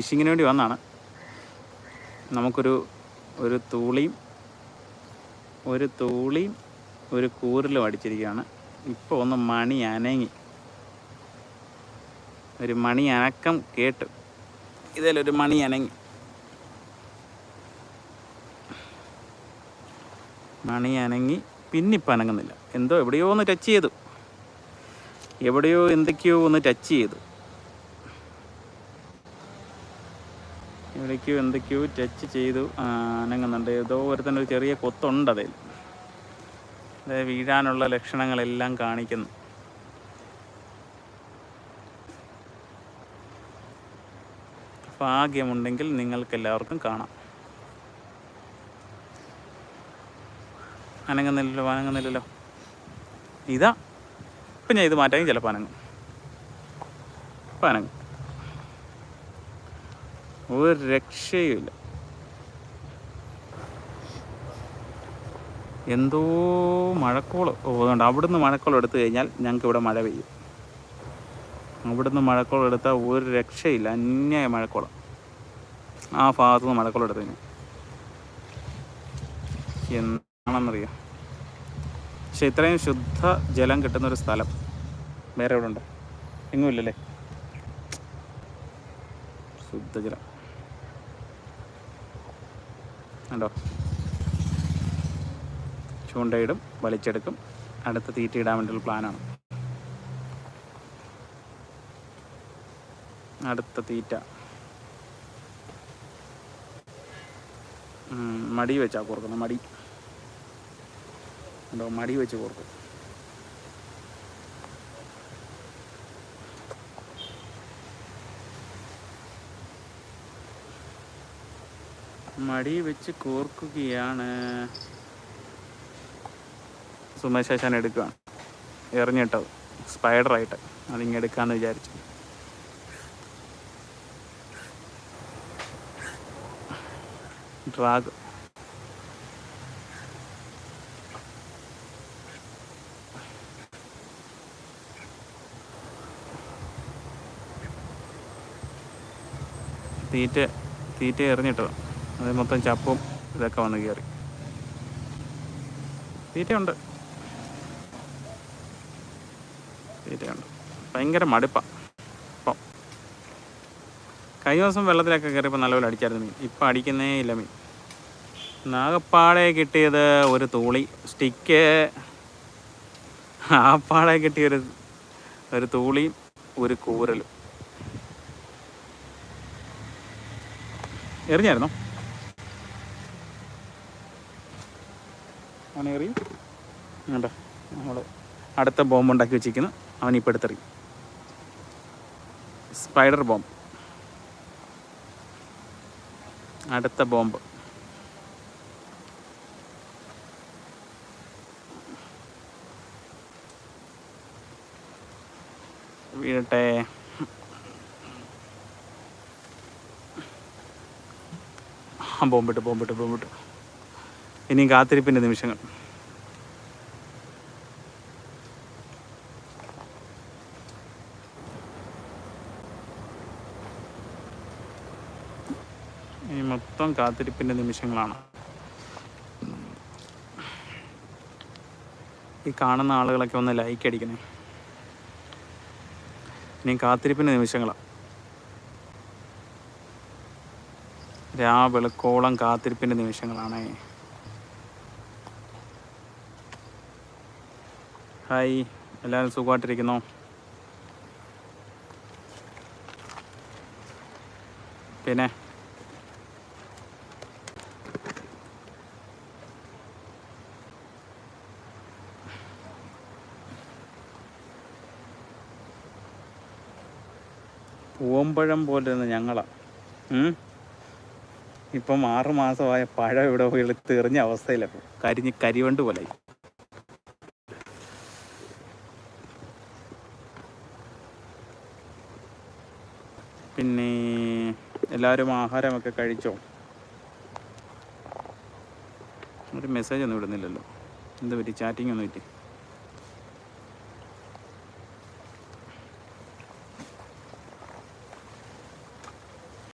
ഫിഷിങ്ങിന് വേണ്ടി വന്നാണ്. നമുക്കൊരു ഒരു തൂളിയും ഒരു കൂറിലും അടിച്ചിരിക്കുകയാണ്. ഇപ്പോൾ ഒന്ന് മണി അനങ്ങി, ഒരു മണി അനക്കം കേട്ടു. ഇതിലൊരു മണി അനങ്ങി, പിന്നിപ്പം അനങ്ങുന്നില്ല. എവിടെയോ ഒന്ന് ടച്ച് ചെയ്തു, എന്തൊക്കെയോ ഒന്ന് ടച്ച് ചെയ്തു. എന്തൊക്കെയോ ടച്ച് ചെയ്തു. അനങ്ങുന്നുണ്ട്. ഏതോ ഒരുത്തന്നെ ഒരു ചെറിയ കൊത്തുണ്ട് അതിൽ. അത് വീഴാനുള്ള ലക്ഷണങ്ങളെല്ലാം കാണിക്കുന്നു. ഭാഗ്യമുണ്ടെങ്കിൽ നിങ്ങൾക്കെല്ലാവർക്കും കാണാം. അനങ്ങുന്നില്ലല്ലോ. ഇതാ ഇപ്പം ഞാൻ ഇത് മാറ്റാമെങ്കിൽ ചിലപ്പോൾ അനങ്ങും. ഒരു രക്ഷയുമില്ല. എന്തോ മഴക്കോള്. അതുകൊണ്ട് അവിടുന്ന് മഴക്കോളം എടുത്തു കഴിഞ്ഞാൽ ഞങ്ങൾക്ക് ഇവിടെ മഴ പെയ്യും. അവിടുന്ന് മഴക്കോളം എടുത്താൽ ഒരു രക്ഷയില്ല. അന്യായ മഴക്കോളം. ആ ഭാഗത്തുനിന്ന് മഴക്കോളം എടുത്തു കഴിഞ്ഞാൽ എന്താണെന്നറിയാം. പക്ഷെ ഇത്രയും ശുദ്ധ ജലം കിട്ടുന്നൊരു സ്ഥലം വേറെ എവിടെ ഉണ്ട്? എങ്ങുമില്ലല്ലേ. ശുദ്ധജലം കണ്ടോ. ചൂണ്ടയിടും, വലിച്ചെടുക്കും. അടുത്ത തീറ്റ ഇടാൻ വേണ്ടിയുള്ള പ്ലാനാണ്. അടുത്ത തീറ്റ മടി വെച്ചാൽ കോർക്കുന്നത്. മടി വെച്ച് കോർക്കും. മടി വെച്ച് കോർക്കുകയാണ്. സുമേഷ് ആശാൻ എടുക്കുകയാണ്. എറിഞ്ഞിട്ടത് സ്പൈഡറായിട്ട്. അതിങ്ങെടുക്കാമെന്ന് വിചാരിച്ചു. ഡ്രാഗ് തീറ്റ എറിഞ്ഞിട്ടത്. അത് മൊത്തം ചപ്പും ഇതൊക്കെ വന്ന് കയറി. തീറ്റയുണ്ട്. ഭയങ്കര മടുപ്പാണ്. ഇപ്പം കഴിഞ്ഞ ദിവസം വെള്ളത്തിലൊക്കെ കയറിയപ്പോൾ നല്ലപോലെ അടിച്ചായിരുന്നു മീൻ. ഇപ്പം അടിക്കുന്നേ ഇല്ല മീൻ. നാഗപ്പാടെ കിട്ടിയത് ഒരു തൂളി സ്റ്റിക്ക്. ആപ്പാടെ കിട്ടിയൊരു തൂളിയും ഒരു കൂരലും. എറിഞ്ഞായിരുന്നോ? അവനെറി. വേണ്ട, നമ്മൾ അടുത്ത ബോംബ് ഉണ്ടാക്കി വെച്ചിരിക്കുന്നു. അവനിപ്പോൾ എടുത്തെറിയും. Spider bomb. അടുത്ത ബോംബ്. വീഴട്ടെ. ബോംബിട്ട്. ഇനിയും കാത്തിരിപ്പിൻ്റെ നിമിഷങ്ങൾ. ഇനി മൊത്തം കാത്തിരിപ്പിൻ്റെ നിമിഷങ്ങളാണ്. ഈ കാണുന്ന ആളുകളൊക്കെ ഒന്ന് ലൈക്ക് അടിക്കണേ. ഇനി കാത്തിരിപ്പിൻ്റെ നിമിഷങ്ങളാണ്. വെളുക്കോളം കാത്തിരിപ്പിൻ്റെ നിമിഷങ്ങളാണേ. ഹായ്, എല്ലാവരും സുഖമായിട്ടിരിക്കുന്നോ? പിന്നെ പൂവമ്പഴം പോലെ തന്നെ ഞങ്ങളാണ്. ഇപ്പം 6 മാസമായ പഴം ഇവിടെ വെളുത്ത് എറിഞ്ഞ അവസ്ഥയിലാണ്. കരിവണ്ട് പോലെ. പിന്നെ എല്ലാവരും ആഹാരമൊക്കെ കഴിച്ചോ? ഒരു മെസ്സേജ് ഒന്നും ഇടുന്നില്ലല്ലോ. എന്ത് പറ്റി? ചാറ്റിംഗ് ഒന്നും പറ്റി?